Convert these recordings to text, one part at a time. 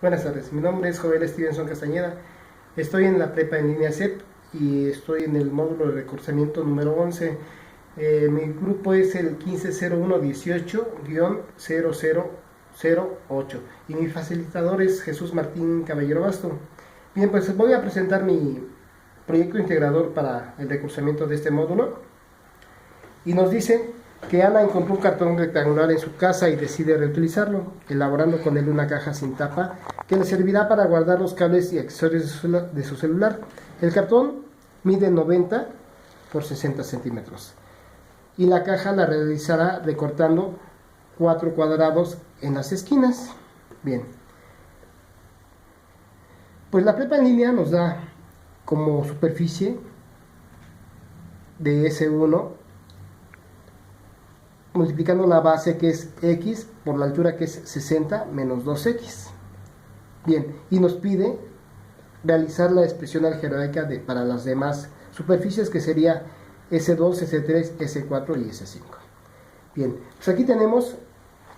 Buenas tardes, mi nombre es Joel Stevenson Castañeda. Estoy en la prepa en línea CEP y estoy en el módulo de recursamiento número 11. Mi grupo es el 150118-0008 y mi facilitador es Jesús Martín Caballero Basto. Bien, pues voy a presentar mi proyecto integrador para el recursamiento de este módulo y nos dice que Ana encontró un cartón rectangular en su casa y decide reutilizarlo, elaborando con él una caja sin tapa que le servirá para guardar los cables y accesorios de su celular. El cartón mide 90 por 60 centímetros y la caja la realizará recortando 4 cuadrados en las esquinas. Bien, pues la prepa en línea nos da como superficie de S1 multiplicando la base que es x por la altura que es 60 menos 2x. Bien, y nos pide realizar la expresión algebraica para las demás superficies, que sería S2, S3, S4 y S5. Bien, pues aquí tenemos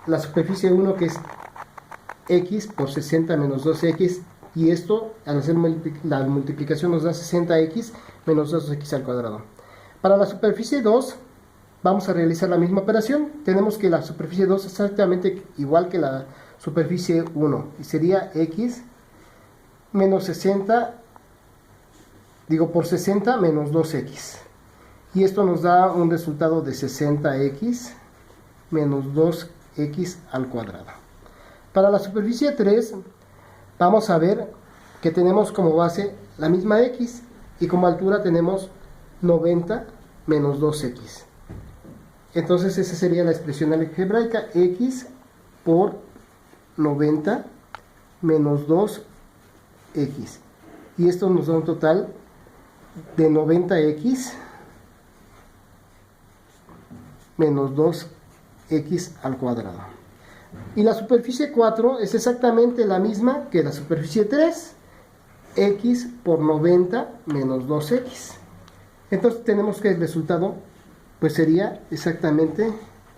la superficie 1 que es x por 60 menos 2x, y esto al hacer la multiplicación nos da 60x menos 2x al cuadrado. Para la superficie 2 vamos a realizar la misma operación. Tenemos que la superficie 2 es exactamente igual que la superficie 1 y sería x menos 60, por 60 menos 2x, y esto nos da un resultado de 60x menos 2x al cuadrado. Para la superficie 3 vamos a ver que tenemos como base la misma x y como altura tenemos 90 menos 2x. Entonces esa sería la expresión algebraica, x por 90 menos 2x. Y esto nos da un total de 90x menos 2x al cuadrado. Y la superficie 4 es exactamente la misma que la superficie 3, x por 90 menos 2x. Entonces tenemos que el resultado pues sería exactamente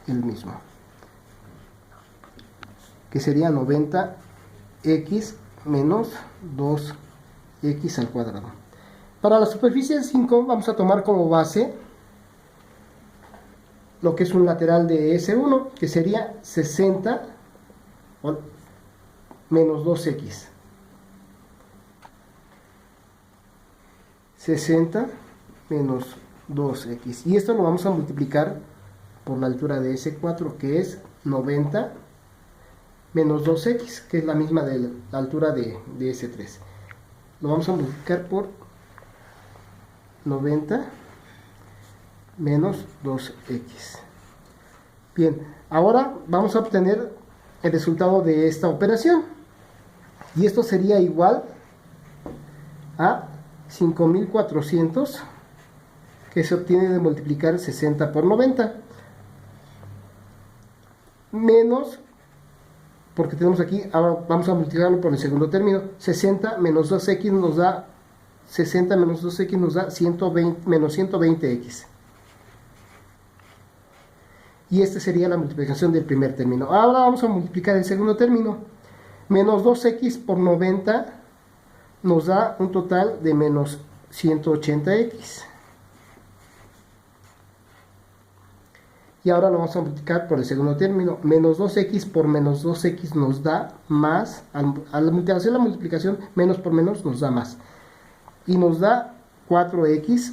el mismo, que sería 90x menos 2x al cuadrado. Para la superficie 5 vamos a tomar como base lo que es un lateral de S1, que sería 60 menos 2x. 60 menos 2x, y esto lo vamos a multiplicar por la altura de S4, que es 90 menos 2x, que es la misma de la altura de S3. Lo vamos a multiplicar por 90 menos 2x. Bien, ahora vamos a obtener el resultado de esta operación, y esto sería igual a 5400, que se obtiene de multiplicar 60 por 90, menos, porque tenemos aquí, ahora vamos a multiplicarlo por el segundo término, 60 menos 2x nos da, 60 menos 2x nos da 120, menos 120x. Y esta sería la multiplicación del primer término. Ahora vamos a multiplicar el segundo término. Menos 2x por 90 nos da un total de menos 180x. Y ahora lo vamos a multiplicar por el segundo término. Menos 2x por menos 2x nos da más. Al hacer la multiplicación, menos por menos nos da más. Y nos da 4x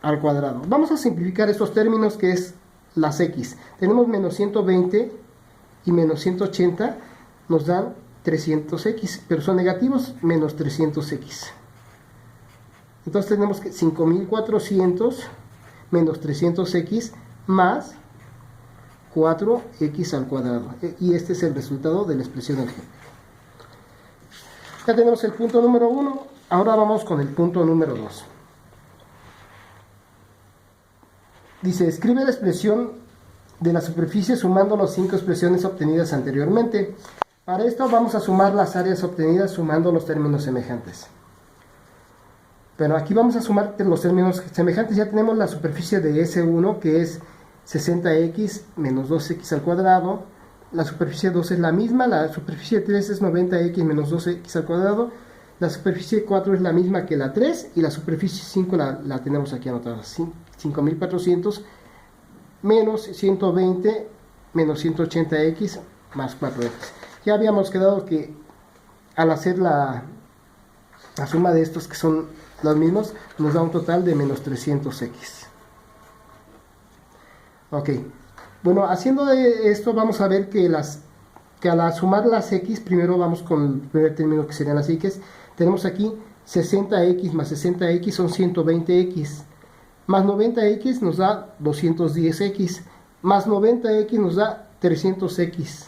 al cuadrado. Vamos a simplificar estos términos, que es las x. Tenemos menos 120 y menos 180 nos dan 300x, pero son negativos, menos 300x. Entonces tenemos que 5400 menos 300x más 4x al cuadrado, y este es el resultado de la expresión algebraica. Ya tenemos el punto número 1, ahora vamos con el punto número 2. Dice, escribe la expresión de la superficie sumando las 5 expresiones obtenidas anteriormente. Para esto vamos a sumar las áreas obtenidas sumando los términos semejantes. Pero aquí vamos a sumar los términos semejantes. Ya tenemos la superficie de S1, que es 60x menos 2x al cuadrado, la superficie 2 es la misma, la superficie 3 es 90x menos 12x al cuadrado, la superficie 4 es la misma que la 3 y la superficie 5 la tenemos aquí anotada, 5400 menos 120 menos 180x más 4x. Ya habíamos quedado que al hacer la suma de estos que son los mismos, nos da un total de menos 300x. Ok, bueno, haciendo esto vamos a ver que al sumar las x, primero vamos con el primer término que serían las x. Tenemos aquí 60x más 60x son 120x, más 90x nos da 210x, más 90x nos da 300x.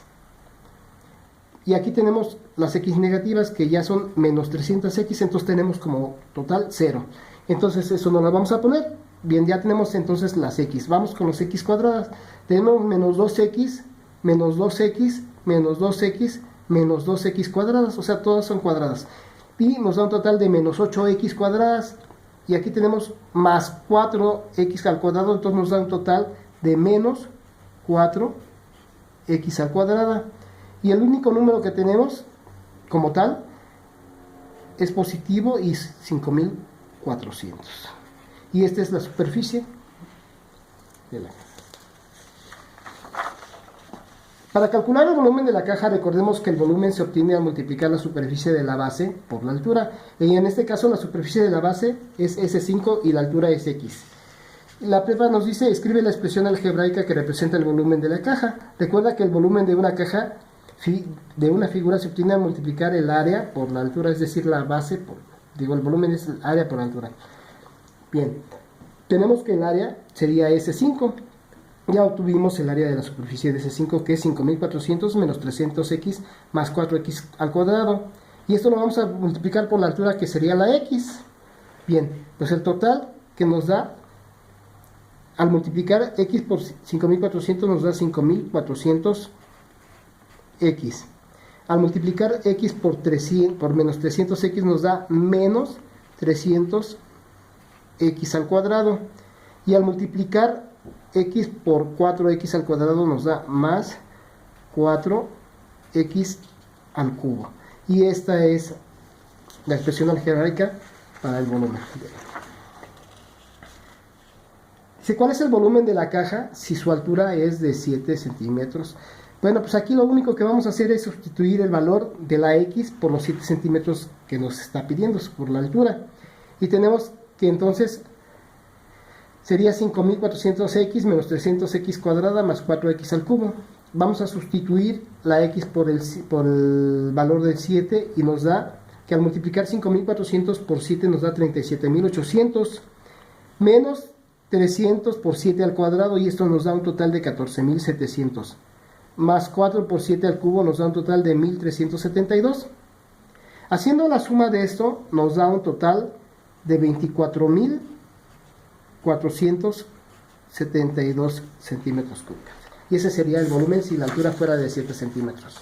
Y aquí tenemos las x negativas que ya son menos 300x, entonces tenemos como total 0. Entonces eso no lo vamos a poner. Bien, ya tenemos entonces las x. Vamos con las x cuadradas. Tenemos menos 2x, menos 2x, menos 2x, menos 2x cuadradas, o sea, todas son cuadradas. Y nos da un total de menos 8x cuadradas. Y aquí tenemos más 4x al cuadrado, entonces nos da un total de menos 4x al cuadrado. Y el único número que tenemos como tal es positivo y 5400. Y esta es la superficie de la caja. Para calcular el volumen de la caja, recordemos que el volumen se obtiene al multiplicar la superficie de la base por la altura. Y en este caso la superficie de la base es S5 y la altura es X. La prepa nos dice, escribe la expresión algebraica que representa el volumen de la caja. Recuerda que el volumen de una caja, de una figura, se obtiene al multiplicar el área por la altura, es decir, la base el volumen es el área por la altura. Bien, tenemos que el área sería S5. Ya obtuvimos el área de la superficie de S5, que es 5400 menos 300x más 4x al cuadrado. Y esto lo vamos a multiplicar por la altura, que sería la x. Bien, pues el total que nos da, al multiplicar x por 5400 nos da 5400x. Al multiplicar x por menos 300x nos da menos 300x al cuadrado. Y al multiplicar x por 4x al cuadrado nos da más 4x al cubo. Y esta es la expresión algebraica para el volumen. Dice, ¿cuál es el volumen de la caja si su altura es de 7 centímetros? Bueno, pues aquí lo único que vamos a hacer es sustituir el valor de la x por los 7 centímetros que nos está pidiendo, por la altura. Y tenemos que entonces sería 5400x menos 300x cuadrada más 4x al cubo. Vamos a sustituir la x por el valor del 7 y nos da que al multiplicar 5400 por 7 nos da 37800 menos 300 por 7 al cuadrado, y esto nos da un total de 14700 más 4 por 7 al cubo nos da un total de 1372. Haciendo la suma de esto nos da un total de 24.472 centímetros cúbicos. Y ese sería el volumen si la altura fuera de 7 centímetros.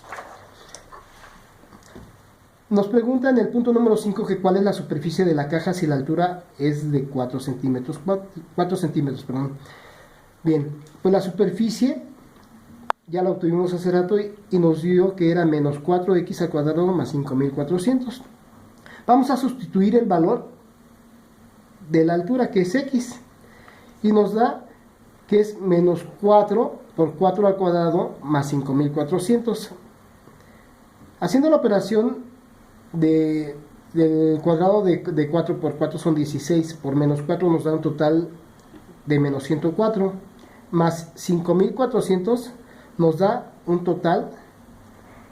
Nos pregunta en el punto número 5 que cuál es la superficie de la caja si la altura es de 4 centímetros. 4 centímetros, perdón. Bien, pues la superficie ya la obtuvimos hace rato y nos dio que era menos 4x al cuadrado más 5400. Vamos a sustituir el valor de la altura, que es x, y nos da que es menos 4 por 4 al cuadrado más 5400. Haciendo la operación del cuadrado de 4 por 4 son 16, por menos 4 nos da un total de menos 104, más 5400 nos da un total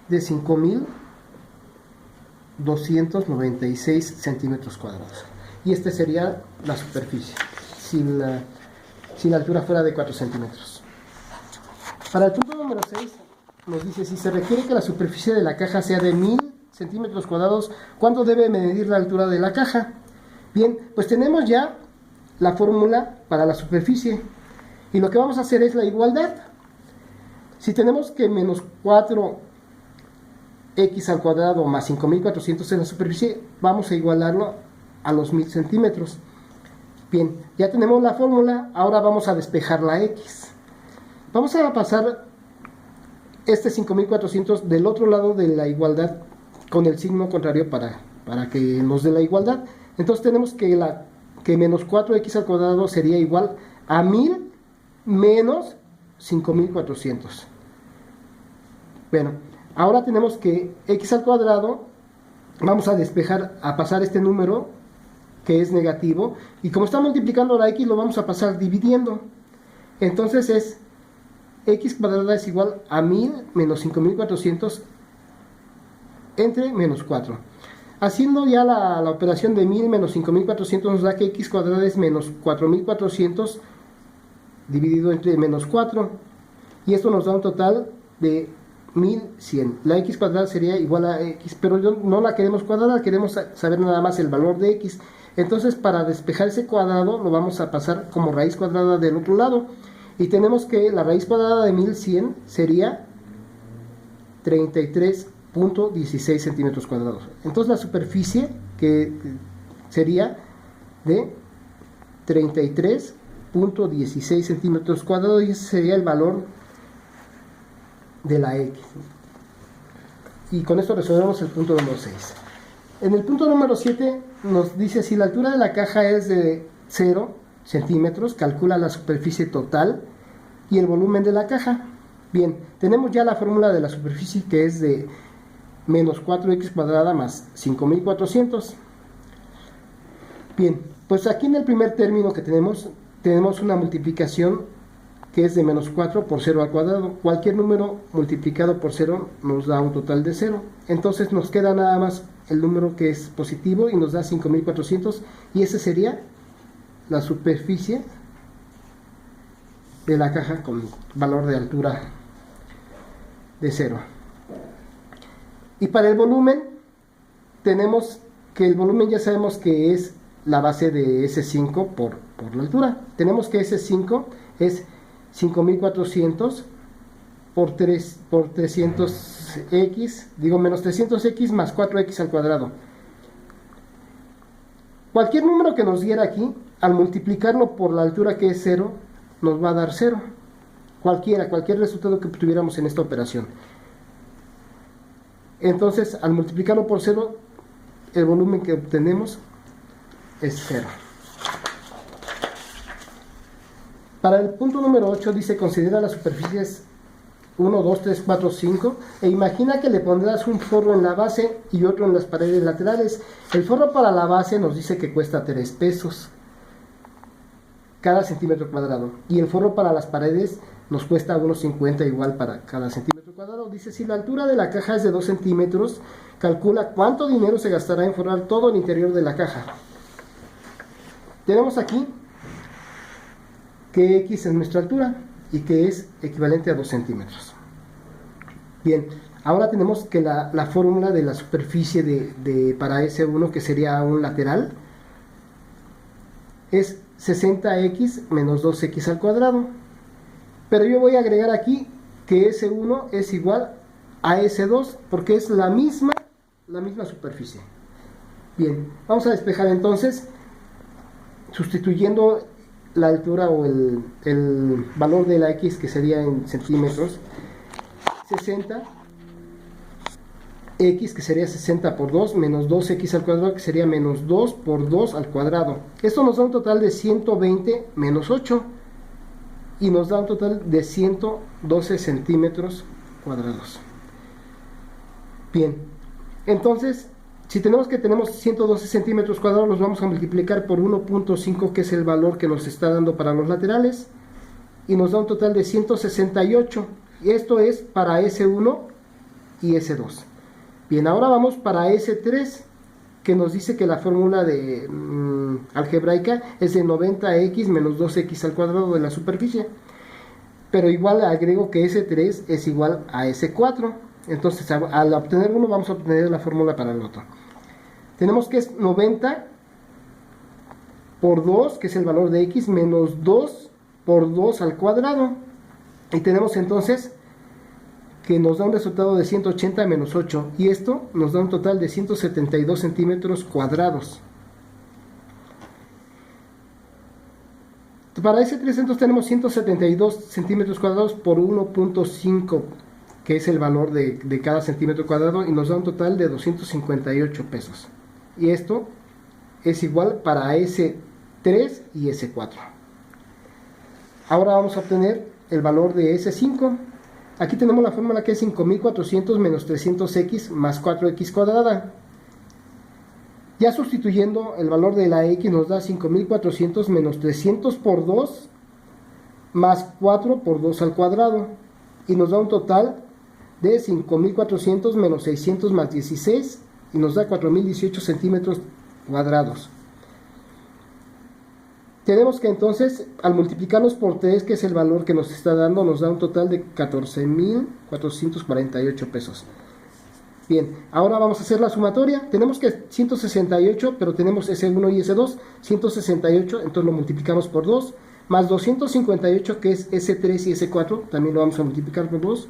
de 5296 centímetros cuadrados. Y esta sería la superficie si la altura fuera de 4 centímetros. Para el punto número 6 nos dice, si se requiere que la superficie de la caja sea de 1000 centímetros cuadrados, ¿cuánto debe medir la altura de la caja? Bien, pues tenemos ya la fórmula para la superficie, y lo que vamos a hacer es la igualdad. Si tenemos que menos 4x al cuadrado más 5400 en la superficie, vamos a igualarlo a los 1000 centímetros. Bien, ya tenemos la fórmula, ahora vamos a despejar la x. Vamos a pasar este 5400 del otro lado de la igualdad con el signo contrario para que nos dé la igualdad. Entonces tenemos que menos 4x al cuadrado sería igual a 1000 menos 5400. Bueno, ahora tenemos que x al cuadrado, vamos a despejar, a pasar este número que es negativo, y como está multiplicando la x lo vamos a pasar dividiendo. Entonces es x cuadrada es igual a 1000 menos 5400 entre menos 4. Haciendo ya la operación de 1000 menos 5400 nos da que x cuadrada es menos 4400 dividido entre menos 4. Y esto nos da un total de 1100. La x cuadrada sería igual a x, pero no la queremos cuadrada, queremos saber nada más el valor de x. Entonces para despejar ese cuadrado lo vamos a pasar como raíz cuadrada del otro lado. Y tenemos que la raíz cuadrada de 1100 sería 33.16 centímetros cuadrados. Entonces la superficie que sería de 33.16 centímetros cuadrados, y ese sería el valor de la x. Y con esto resolvemos el punto número 6. En el punto número 7 nos dice: si la altura de la caja es de 0 centímetros, calcula la superficie total y el volumen de la caja. Bien, tenemos ya la fórmula de la superficie, que es de menos 4x cuadrada más 5400. Bien, pues aquí en el primer término que tenemos una multiplicación que es de menos 4 por 0 al cuadrado. Cualquier número multiplicado por 0 nos da un total de 0. Entonces nos queda nada más el número que es positivo y nos da 5400, y ese sería la superficie de la caja con valor de altura de 0. Y para el volumen tenemos que el volumen ya sabemos que es la base de S5 por la altura. Tenemos que S5 es 5400 por 300x, menos 300x más 4x al cuadrado. Cualquier número que nos diera aquí, al multiplicarlo por la altura que es 0, nos va a dar 0. Cualquier resultado que tuviéramos en esta operación. Entonces, al multiplicarlo por 0, el volumen que obtenemos es 0. Para el punto número 8 dice: considera las superficies 1, 2, 3, 4, 5 e imagina que le pondrás un forro en la base y otro en las paredes laterales. El forro para la base nos dice que cuesta 3 pesos cada centímetro cuadrado, y el forro para las paredes nos cuesta 1.50 igual para cada centímetro cuadrado. Dice: si la altura de la caja es de 2 centímetros, calcula cuánto dinero se gastará en forrar todo el interior de la caja. Tenemos aquí que x es nuestra altura y que es equivalente a 2 centímetros. Bien, ahora tenemos que la fórmula de la superficie para S1, que sería un lateral, es 60x menos 2x al cuadrado. Pero yo voy a agregar aquí que S1 es igual a S2 porque es la misma superficie. Bien, vamos a despejar entonces, sustituyendo la altura o el valor de la x, que sería en centímetros. 60 x, que sería 60 por 2, menos 2x al cuadrado, que sería menos 2 por 2 al cuadrado. Esto nos da un total de 120 menos 8, y nos da un total de 112 centímetros cuadrados. Bien, entonces, si tenemos 112 centímetros cuadrados, los vamos a multiplicar por 1.5, que es el valor que nos está dando para los laterales, y nos da un total de 168, y esto es para S1 y S2. Bien, ahora vamos para S3, que nos dice que la fórmula de algebraica es de 90x menos 2x al cuadrado de la superficie. Pero igual agrego que S3 es igual a S4. Entonces, al obtener uno, vamos a obtener la fórmula para el otro. Tenemos que es 90 por 2, que es el valor de x, menos 2 por 2 al cuadrado. Y tenemos entonces que nos da un resultado de 180 menos 8, y esto nos da un total de 172 centímetros cuadrados. Para ese 300 tenemos 172 centímetros cuadrados por 1.5, que es el valor de cada centímetro cuadrado, y nos da un total de 258 pesos. Y esto es igual para S3 y S4. Ahora vamos a obtener el valor de S5. Aquí tenemos la fórmula que es 5400 menos 300x más 4x cuadrada. Ya sustituyendo el valor de la x nos da 5400 menos 300 por 2 más 4 por 2 al cuadrado. Y nos da un total de 5400 menos 600 más 16 y nos da 4018 centímetros cuadrados. Tenemos que entonces, al multiplicarlos por 3, que es el valor que nos está dando, nos da un total de 14.448 pesos. Bien, ahora vamos a hacer la sumatoria. Tenemos que 168, pero tenemos S1 y S2. 168, entonces lo multiplicamos por 2. Más 258, que es S3 y S4, también lo vamos a multiplicar por 2.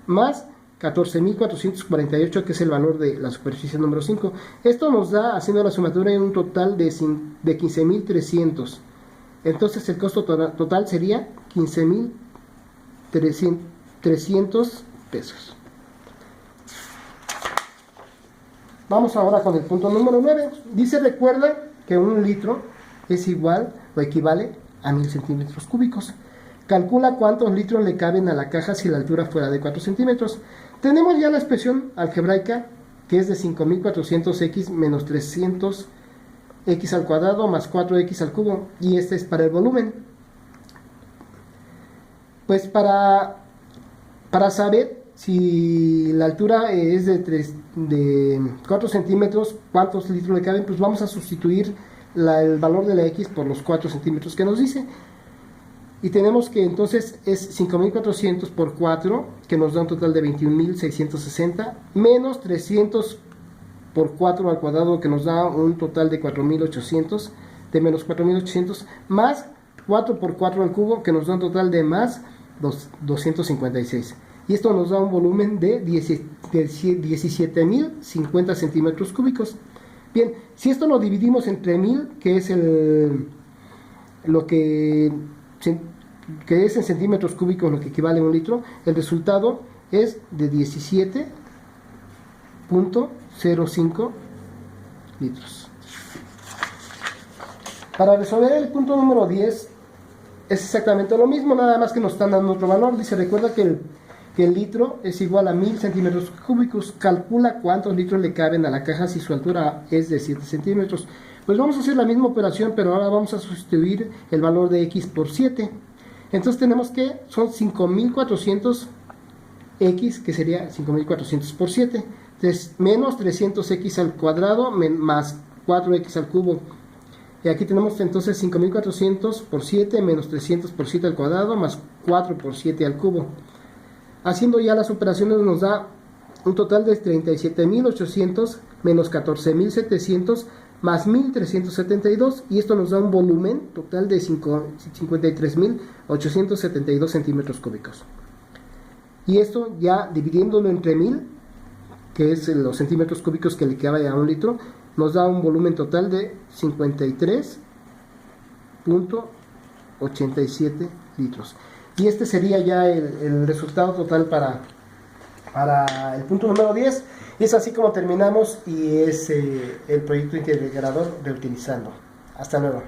Más 14.448, que es el valor de la superficie número 5. Esto nos da, haciendo la sumatoria, un total de 15.300. Entonces el costo total sería 15.300 pesos. Vamos ahora con el punto número 9. Dice, recuerda que un litro es igual o equivale a 1000 centímetros cúbicos. Calcula cuántos litros le caben a la caja si la altura fuera de 4 centímetros. Tenemos ya la expresión algebraica, que es de 5400x menos 300x al cuadrado más 4x al cubo, y este es para el volumen. Pues para saber si la altura es de 4 centímetros, cuántos litros le caben, pues vamos a sustituir el valor de la x por los 4 centímetros que nos dice. Y tenemos que entonces es 5400 por 4, que nos da un total de 21.660, menos 300 por 4 al cuadrado, que nos da un total de 4.800, de menos 4.800, más 4 por 4 al cubo, que nos da un total de más 256. Y esto nos da un volumen de 17.050 centímetros cúbicos. Bien, si esto lo dividimos entre 1000, que es lo que es en centímetros cúbicos, lo que equivale a un litro, el resultado es de 17.05 litros. Para resolver el punto número 10 es exactamente lo mismo, nada más que nos están dando otro valor. Dice, recuerda que el litro es igual a 1000 centímetros cúbicos. Calcula cuántos litros le caben a la caja si su altura es de 7 centímetros. Pues vamos a hacer la misma operación, pero ahora vamos a sustituir el valor de x por 7. Entonces tenemos que son 5400x, que sería 5400 por 7, menos 300x al cuadrado más 4x al cubo. Y aquí tenemos entonces 5400 por 7 menos 300 por 7 al cuadrado más 4 por 7 al cubo. Haciendo ya las operaciones nos da un total de 37.800 menos 14.700 más 1.372, y esto nos da un volumen total de 53.872 centímetros cúbicos. Y esto ya dividiéndolo entre 1000, que es los centímetros cúbicos que le equivale a un litro, nos da un volumen total de 53.87 litros. Y este sería ya el resultado total para el punto número 10. Y es así como terminamos, y es el proyecto integrador reutilizando. Hasta luego.